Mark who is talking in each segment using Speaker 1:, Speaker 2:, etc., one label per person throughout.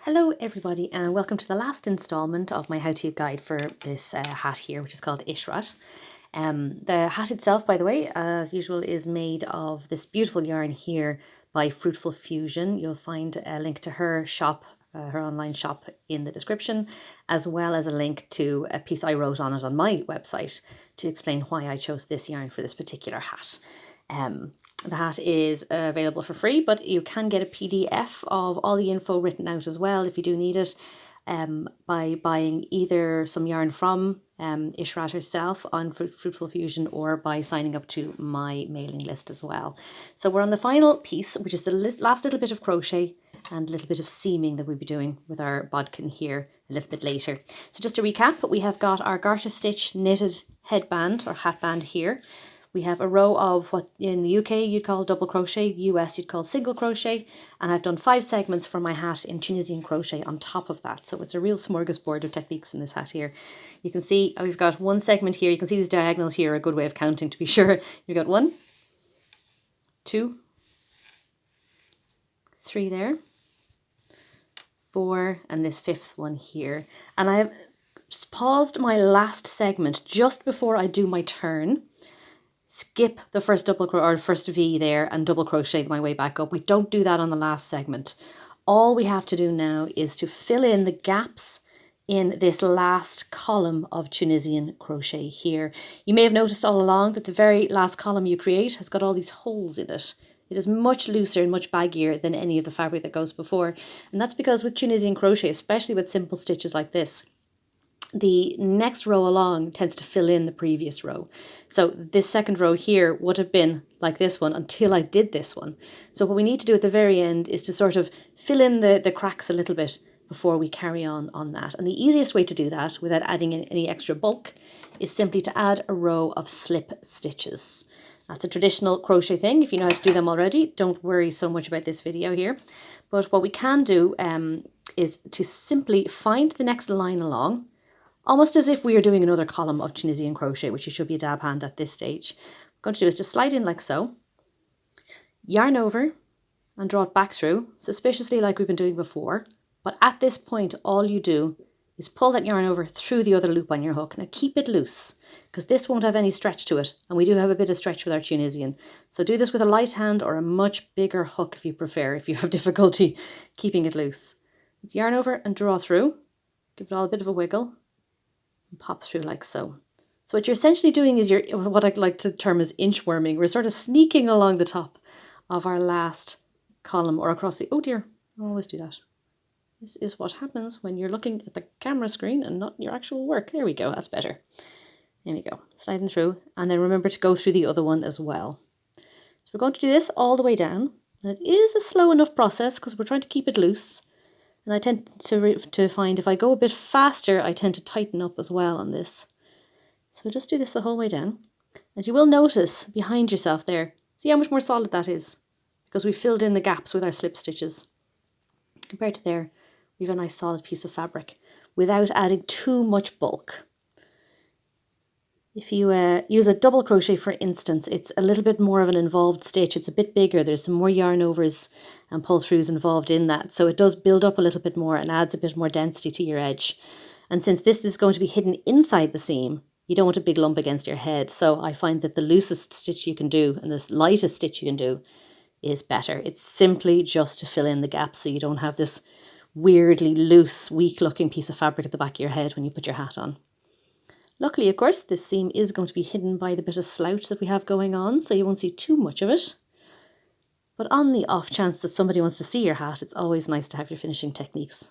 Speaker 1: Hello everybody and welcome to the last installment of my how-to guide for this hat here, which is called Ishrat. The hat itself, by the way, as usual, is made of this beautiful yarn here by Fruitful Fusion. You'll find a link to her shop, her online shop, in the description, as well as a link to a piece I wrote on it on my website to explain why I chose this yarn for this particular hat. The hat is available for free, but you can get a PDF of all the info written out as well if you do need it, by buying either some yarn from Ishrat herself on Fruitful Fusion or by signing up to my mailing list as well. So we're on the final piece, which is the last little bit of crochet and a little bit of seaming that we'll be doing with our bodkin here a little bit later. So just to recap, we have got our garter stitch knitted headband or hatband here. We have a row of what in the UK you'd call double crochet, the US you'd call single crochet, and I've done 5 segments for my hat in Tunisian crochet on top of that. So it's a real smorgasbord of techniques in this hat here. You can see we've got one segment here. You can see these diagonals here are a good way of counting to be sure. You've got 1, 2, 3 there, 4, and this 5th one here. And I have paused my last segment just before I do my turn. Skip the first double or first V there and double crochet my way back up. We don't do that on the last segment. All we have to do now is to fill in the gaps in this last column of Tunisian crochet here. You may have noticed all along that the very last column you create has got all these holes in it. It is much looser and much baggier than any of the fabric that goes before. And that's because with Tunisian crochet, especially with simple stitches like this, the next row along tends to fill in the previous row. So this second row here would have been like this one until I did this one. So what we need to do at the very end is to sort of fill in the cracks a little bit before we carry on that. And the easiest way to do that without adding any extra bulk is simply to add a row of slip stitches. That's a traditional crochet thing. If you know how to do them already, don't worry so much about this video here. But what we can do is to simply find the next line along, almost as if we are doing another column of Tunisian crochet, which you should be a dab hand at this stage. What I'm going to do is just slide in like so, yarn over and draw it back through, suspiciously like we've been doing before. But at this point, all you do is pull that yarn over through the other loop on your hook. Now keep it loose, because this won't have any stretch to it, and we do have a bit of stretch with our Tunisian. So do this with a light hand or a much bigger hook if you prefer, if you have difficulty keeping it loose. It's yarn over and draw through, give it all a bit of a wiggle, and pop through like so. So what you're essentially doing is you're what I like to term as inchworming. We're sort of sneaking along the top of our last column or across the, oh dear, I always do that. This is what happens when you're looking at the camera screen and not your actual work. There we go, that's better. There we go, sliding through, and then remember to go through the other one as well. So we're going to do this all the way down. And it is a slow enough process because we're trying to keep it loose. And I tend to find if I go a bit faster, I tend to tighten up as well on this. So we'll just do this the whole way down. And you will notice behind yourself there, see how much more solid that is? Because we filled in the gaps with our slip stitches. Compared to there, we have a nice solid piece of fabric without adding too much bulk. If you use a double crochet, for instance, it's a little bit more of an involved stitch. It's a bit bigger. There's some more yarn overs and pull throughs involved in that. So it does build up a little bit more and adds a bit more density to your edge. And since this is going to be hidden inside the seam, you don't want a big lump against your head. So I find that the loosest stitch you can do and the lightest stitch you can do is better. It's simply just to fill in the gaps so you don't have this weirdly loose, weak looking piece of fabric at the back of your head when you put your hat on. Luckily, of course, this seam is going to be hidden by the bit of slouch that we have going on, so you won't see too much of it. But on the off chance that somebody wants to see your hat, it's always nice to have your finishing techniques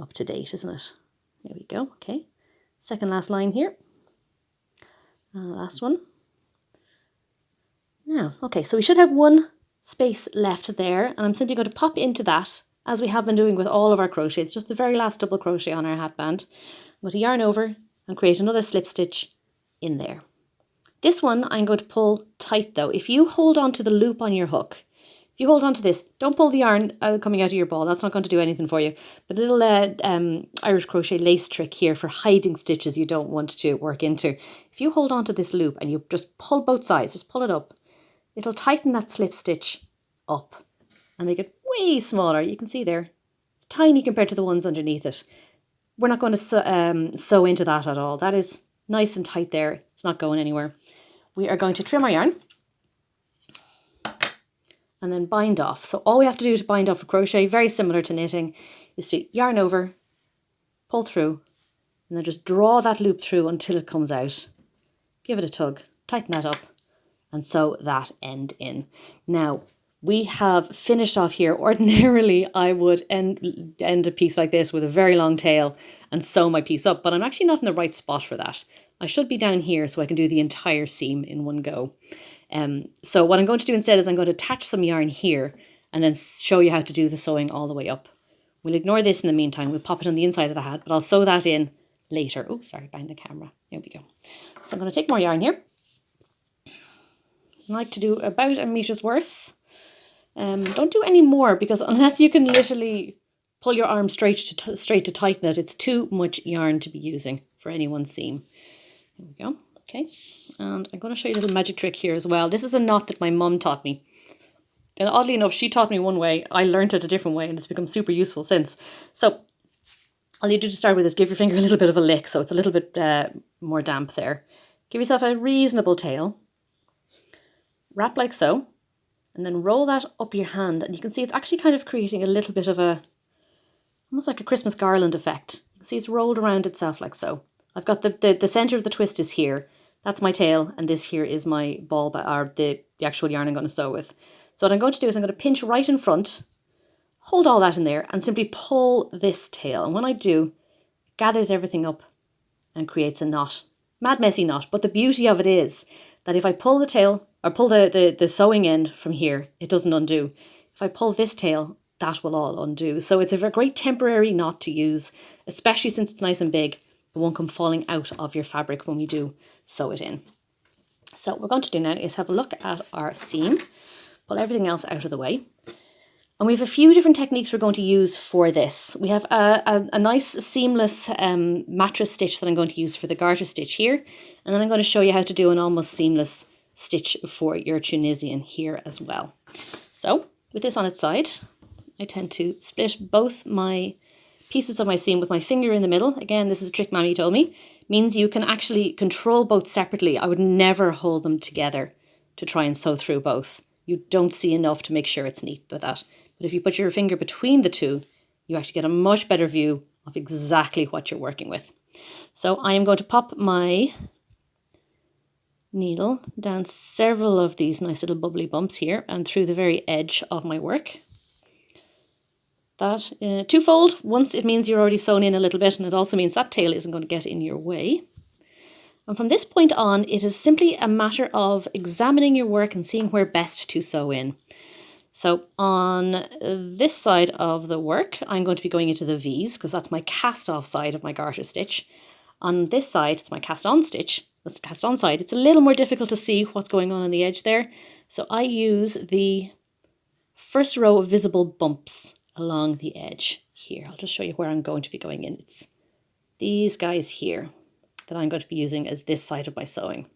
Speaker 1: up to date, isn't it? There we go, okay. Second last line here. And the last one. Now, okay, so we should have one space left there, and I'm simply going to pop into that, as we have been doing with all of our crochet. It's just the very last double crochet on our hatband. I'm going to yarn over and create another slip stitch in there. This one I'm going to pull tight though. If you hold on to the loop on your hook, if you hold on to this, don't pull the yarn coming out of your ball. That's not going to do anything for you. But a little Irish crochet lace trick here for hiding stitches you don't want to work into. If you hold on to this loop and you just pull both sides, just pull it up, it'll tighten that slip stitch up and make it way smaller. You can see there, it's tiny compared to the ones underneath it. We're not going to sew into that at all. That is nice and tight there. It's not going anywhere. We are going to trim our yarn and then bind off. So all we have to do to bind off a crochet, very similar to knitting, is to yarn over, pull through, and then just draw that loop through until it comes out. Give it a tug, tighten that up, and sew that end in. Now, we have finished off here. Ordinarily, I would end a piece like this with a very long tail and sew my piece up, but I'm actually not in the right spot for that. I should be down here so I can do the entire seam in one go. So what I'm going to do instead is I'm going to attach some yarn here and then show you how to do the sewing all the way up. We'll ignore this in the meantime. We'll pop it on the inside of the hat, but I'll sew that in later. Oh, sorry, bang the camera. There we go. So I'm going to take more yarn here. I like to do about a meter's worth. Don't do any more because unless you can literally pull your arm straight to tighten it, it's too much yarn to be using for any one seam. There we go. Okay, and I'm going to show you a little magic trick here as well. This is a knot that my mum taught me. And oddly enough, she taught me one way. I learned it a different way and it's become super useful since. So all you do to start with is give your finger a little bit of a lick so it's a little bit more damp there. Give yourself a reasonable tail. Wrap like so. And then roll that up your hand. And you can see it's actually kind of creating a little bit of a, almost like a Christmas garland effect. You can see it's rolled around itself like so. I've got the center of the twist is here. That's my tail, and this here is my ball, or the actual yarn I'm going to sew with. So what I'm going to do is I'm going to pinch right in front, hold all that in there, and simply pull this tail. And when I do, it gathers everything up and creates a knot. Mad messy knot, but the beauty of it is that if I pull the tail, or pull the sewing end from here, it doesn't undo. If I pull this tail, that will all undo. So it's a great temporary knot to use, especially since it's nice and big. It won't come falling out of your fabric when we do sew it in. So what we're going to do now is have a look at our seam, pull everything else out of the way. And we have a few different techniques we're going to use for this. We have a nice seamless mattress stitch that I'm going to use for the garter stitch here. And then I'm going to show you how to do an almost seamless stitch for your Tunisian here as well. So with this on its side, I tend to split both my pieces of my seam with my finger in the middle. Again, this is a trick Mammy told me. Means you can actually control both separately. I would never hold them together to try and sew through both. You don't see enough to make sure it's neat with that. But if you put your finger between the two, you actually get a much better view of exactly what you're working with. So I am going to pop my needle down several of these nice little bubbly bumps here and through the very edge of my work. That twofold. Once it means you're already sewn in a little bit, and it also means that tail isn't going to get in your way. And from this point on, it is simply a matter of examining your work and seeing where best to sew in. So on this side of the work, I'm going to be going into the V's because that's my cast off side of my garter stitch. On this side, it's my cast on stitch. That's cast on side. It's a little more difficult to see what's going on the edge there. So I use the first row of visible bumps along the edge here. I'll just show you where I'm going to be going in. It's these guys here that I'm going to be using as this side of my sewing.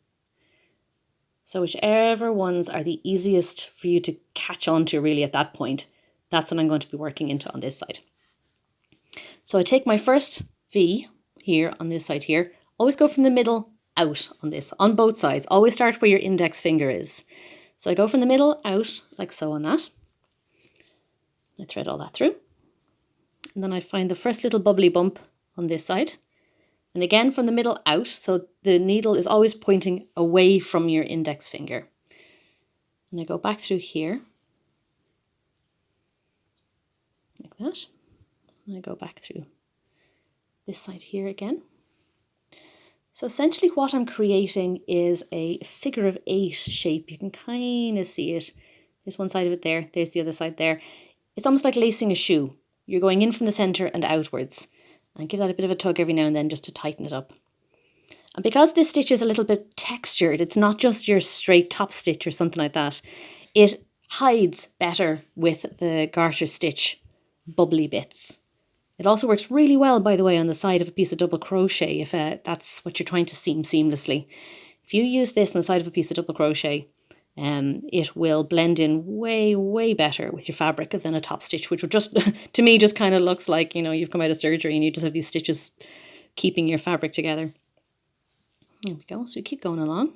Speaker 1: So whichever ones are the easiest for you to catch on to really at that point, that's what I'm going to be working into on this side. So I take my first V here on this side here, always go from the middle out on this, on both sides. Always start where your index finger is. So I go from the middle out like so on that. I thread all that through. And then I find the first little bubbly bump on this side. And again from the middle out, so the needle is always pointing away from your index finger. And I go back through here, like that. And I go back through this side here again. So essentially what I'm creating is a figure of 8 shape. You can kind of see it. There's one side of it there, there's the other side there. It's almost like lacing a shoe. You're going in from the centre and outwards. And give that a bit of a tug every now and then just to tighten it up. And because this stitch is a little bit textured, it's not just your straight top stitch or something like that. It hides better with the garter stitch bubbly bits. It also works really well, by the way, on the side of a piece of double crochet if that's what you're trying to seam seamlessly. If you use this on the side of a piece of double crochet, it will blend in way, way better with your fabric than a top stitch, which would just, to me, just kind of looks like, you know, you've come out of surgery and you just have these stitches keeping your fabric together. There we go. So we keep going along.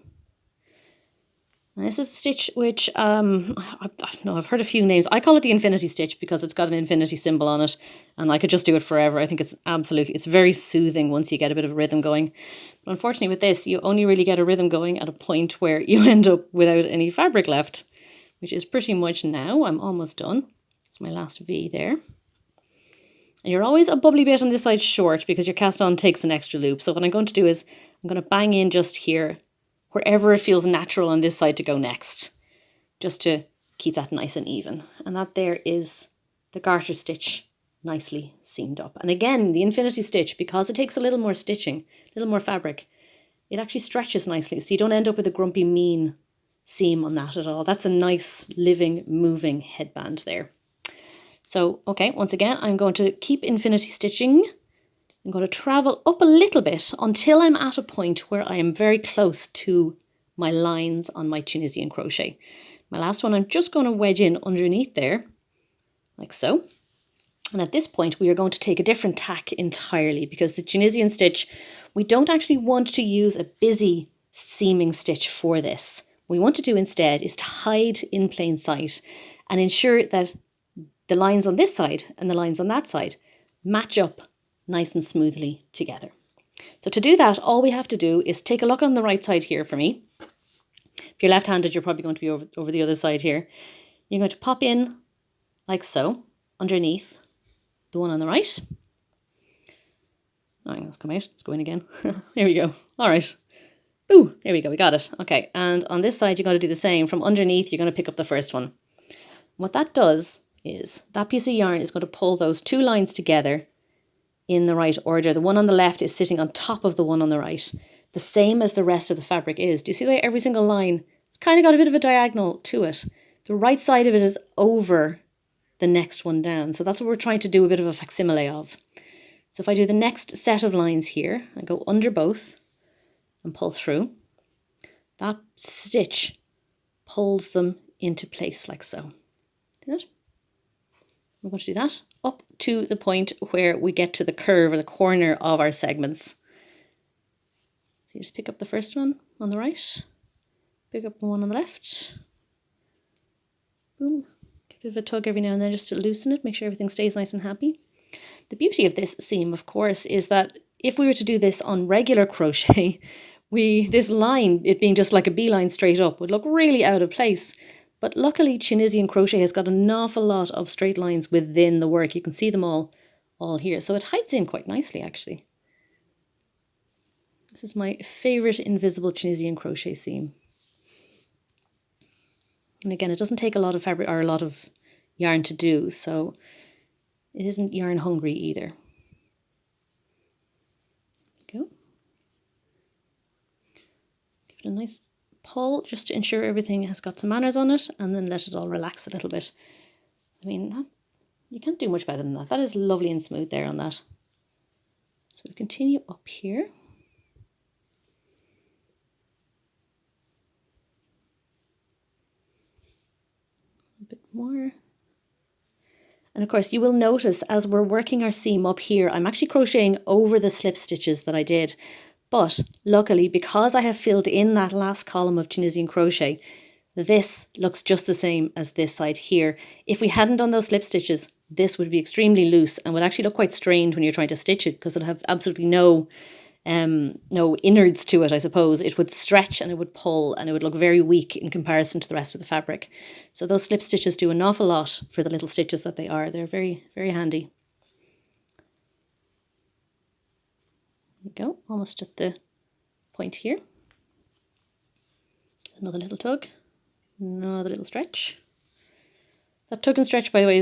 Speaker 1: And this is a stitch which, I've heard a few names. I call it the infinity stitch because it's got an infinity symbol on it and I could just do it forever. I think it's very soothing once you get a bit of rhythm going. But unfortunately with this, you only really get a rhythm going at a point where you end up without any fabric left, which is pretty much now. I'm almost done. It's my last V there. And you're always a bubbly bit on this side short because your cast on takes an extra loop. So what I'm going to do is I'm going to bang in just here, wherever it feels natural on this side to go next, just to keep that nice and even. And that there is the garter stitch nicely seamed up. And again, the infinity stitch, because it takes a little more stitching, a little more fabric, it actually stretches nicely. So you don't end up with a grumpy, mean seam on that at all. That's a nice, living, moving headband there. So, okay, once again, I'm going to keep infinity stitching. I'm going to travel up a little bit until I'm at a point where I am very close to my lines on my Tunisian crochet. My last one, I'm just going to wedge in underneath there, like so. And at this point, we are going to take a different tack entirely because the Tunisian stitch, we don't actually want to use a busy seaming stitch for this. What we want to do instead is to hide in plain sight and ensure that the lines on this side and the lines on that side match up nice and smoothly together. So to do that, all we have to do is take a look on the right side here for me. If you're left-handed, you're probably going to be over the other side here. You're going to pop in like so, underneath the one on the right. Oh, let's come out, let's go in again. Here we go. All right. Ooh, there we go, we got it. Okay, and on this side, you're going to do the same. From underneath, you're going to pick up the first one. What that does is that piece of yarn is going to pull those two lines together in the right order. The one on the left is sitting on top of the one on the right, the same as the rest of the fabric is. Do you see the way every single line, it's kind of got a bit of a diagonal to it. The right side of it is over the next one down. So that's what we're trying to do a bit of a facsimile of. So if I do the next set of lines here, I go under both and pull through, that stitch pulls them into place like so. See that? We're going to do that up to the point where we get to the curve or the corner of our segments. So you just pick up the first one on the right, pick up the one on the left, boom, give it a bit of a tug every now and then just to loosen it, make sure everything stays nice and happy. The beauty of this seam, of course, is that if we were to do this on regular crochet, this line, it being just like a beeline straight up, would look really out of place. But luckily, Tunisian crochet has got an awful lot of straight lines within the work. You can see them all here. So it hides in quite nicely, actually. This is my favourite invisible Tunisian crochet seam. And again, it doesn't take a lot of fabric or a lot of yarn to do, so it isn't yarn hungry either. There we go. Give it a nice pull just to ensure everything has got some manners on it, and then let it all relax a little bit. I mean, you can't do much better than that. That is lovely and smooth there on that. So we'll continue up here. A bit more. And of course, you will notice as we're working our seam up here, I'm actually crocheting over the slip stitches that I did. But luckily, because I have filled in that last column of Tunisian crochet, this looks just the same as this side here. If we hadn't done those slip stitches, this would be extremely loose and would actually look quite strained when you're trying to stitch it because it'll have absolutely no innards to it, I suppose. It would stretch and it would pull and it would look very weak in comparison to the rest of the fabric. So those slip stitches do an awful lot for the little stitches that they are. They're very, very handy. There we go, almost at the point here. Another little tug, another little stretch. That tug and stretch, by the way,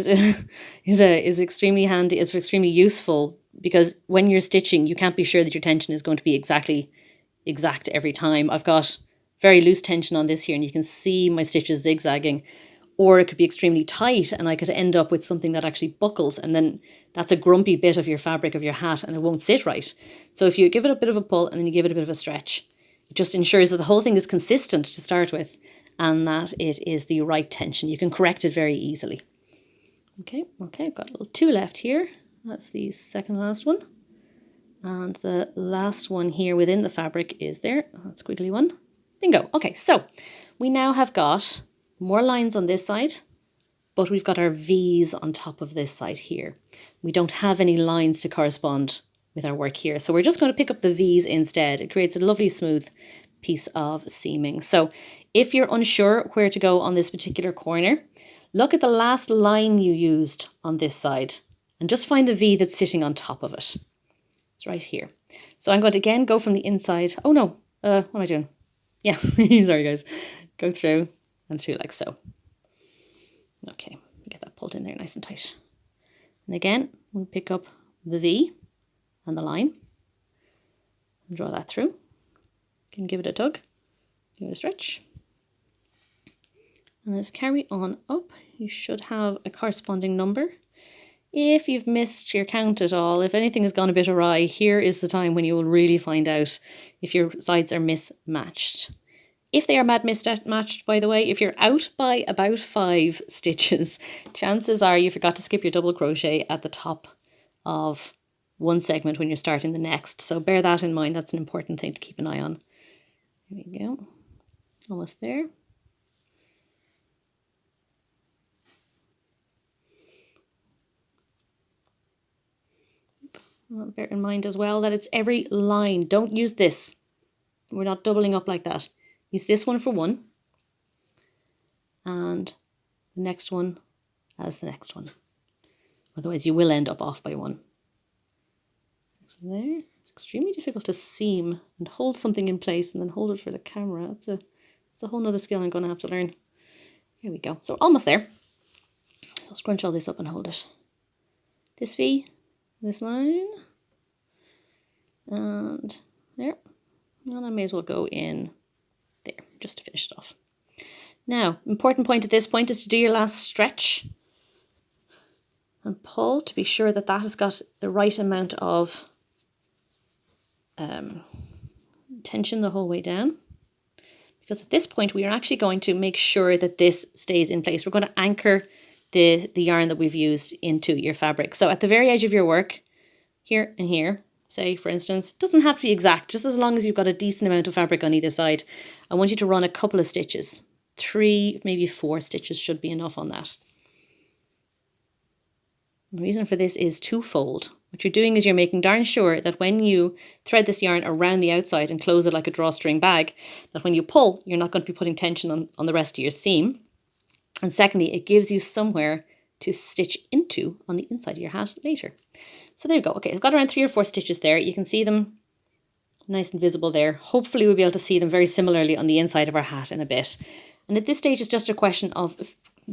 Speaker 1: is extremely handy. It's extremely useful because when you're stitching, you can't be sure that your tension is going to be exact every time. I've got very loose tension on this here, and you can see my stitches zigzagging. Or it could be extremely tight and I could end up with something that actually buckles, and then that's a grumpy bit of your fabric of your hat and it won't sit right. So if you give it a bit of a pull and then you give it a bit of a stretch, it just ensures that the whole thing is consistent to start with. and that it is the right tension. You can correct it very easily. Okay, I've got two left here. That's the second last one. And the last one here within the fabric is there. That squiggly one. Bingo. Okay, so we now have got more lines on this side, but we've got our V's on top of this side here. We don't have any lines to correspond with our work here. So we're just going to pick up the V's instead. It creates a lovely smooth piece of seaming. So if you're unsure where to go on this particular corner, look at the last line you used on this side and just find the V that's sitting on top of it. It's right here. So I'm going to again go from the inside. Oh no, what am I doing? Yeah, sorry guys. Go through and through like so. Okay, get that pulled in there nice and tight. And again, we'll pick up the V and the line and draw that through. You can give it a tug, give it a stretch. And let's carry on up. You should have a corresponding number. If you've missed your count at all, if anything has gone a bit awry, here is the time when you will really find out if your sides are mismatched. If they are mismatched, by the way, if you're out by about 5 stitches, chances are you forgot to skip your double crochet at the top of one segment when you're starting the next. So bear that in mind. That's an important thing to keep an eye on. There we go. Almost there. Bear in mind as well that it's every line. Don't use this. We're not doubling up like that. Use this one for one. And the next one as the next one. Otherwise you will end up off by one. So there. It's extremely difficult to seam and hold something in place and then hold it for the camera. It's a whole nother skill I'm going to have to learn. Here we go. So almost there. So scrunch all this up and hold it. This V. This line and there, and I may as well go in there just to finish it off. Now, important point at this point is to do your last stretch and pull to be sure that that has got the right amount of tension the whole way down, because at this point we are actually going to make sure that this stays in place. We're going to anchor the yarn that we've used into your fabric. So at the very edge of your work, here and here, say for instance, doesn't have to be exact, just as long as you've got a decent amount of fabric on either side, I want you to run a couple of stitches. 3, maybe 4 stitches should be enough on that. The reason for this is twofold. What you're doing is you're making darn sure that when you thread this yarn around the outside and close it like a drawstring bag, that when you pull, you're not going to be putting tension on the rest of your seam. And secondly, it gives you somewhere to stitch into on the inside of your hat later. So there you go. Okay, I've got around 3 or 4 stitches there. You can see them nice and visible there. Hopefully we'll be able to see them very similarly on the inside of our hat in a bit. And at this stage, it's just a question of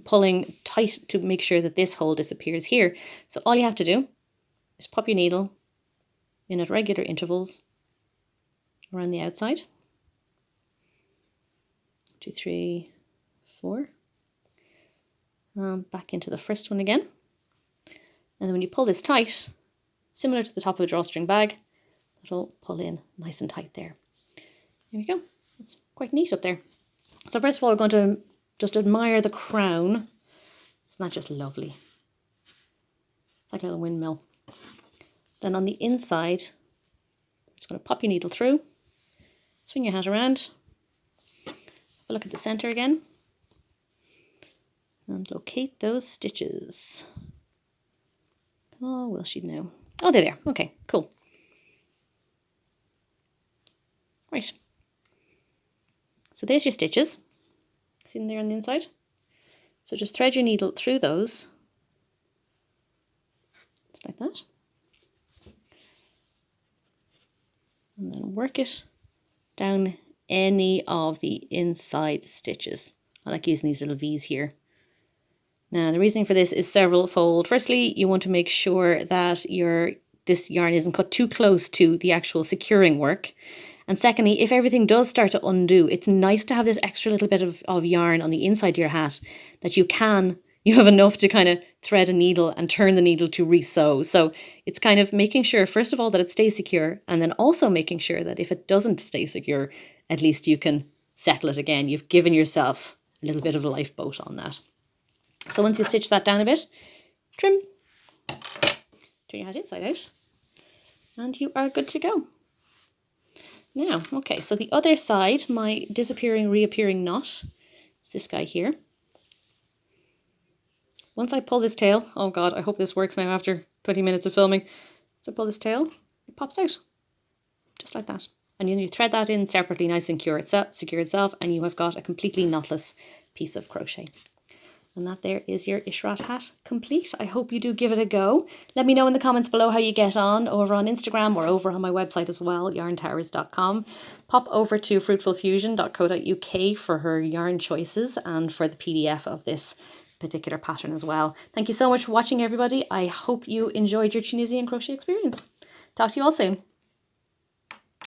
Speaker 1: pulling tight to make sure that this hole disappears here. So all you have to do is pop your needle in at regular intervals around the outside. 2, 3, 4. Back into the first one again. And then when you pull this tight, similar to the top of a drawstring bag, it'll pull in nice and tight there. There we go. It's quite neat up there. So first of all, we're going to just admire the crown. Isn't that just lovely? It's like a little windmill. Then on the inside, just going to pop your needle through, swing your hat around, have a look at the center again, and locate those stitches. Oh, will she know? Oh, they're there. Okay, cool. Right. So there's your stitches. See them there on the inside? So just thread your needle through those. Just like that. And then work it down any of the inside stitches. I like using these little V's here. Now, the reasoning for this is several-fold. Firstly, you want to make sure that this yarn isn't cut too close to the actual securing work. And secondly, if everything does start to undo, it's nice to have this extra little bit of yarn on the inside of your hat that you have enough to kind of thread a needle and turn the needle to re-sew. So it's kind of making sure, first of all, that it stays secure, and then also making sure that if it doesn't stay secure, at least you can settle it again. You've given yourself a little bit of a lifeboat on that. So once you've stitched that down a bit, trim, turn your hat inside out, and you are good to go. Now, okay, so the other side, my disappearing, reappearing knot, is this guy here. Once I pull this tail, oh God, I hope this works now after 20 minutes of filming. Once I pull this tail, it pops out, just like that. And then you thread that in separately, nice and secure itself, and you have got a completely knotless piece of crochet. And that there is your Ishrat hat complete. I hope you do give it a go. Let me know in the comments below how you get on over on Instagram or over on my website as well, yarntowers.com. Pop over to fruitfulfusion.co.uk for her yarn choices and for the PDF of this particular pattern as well. Thank you so much for watching, everybody. I hope you enjoyed your Tunisian crochet experience. Talk to you all soon.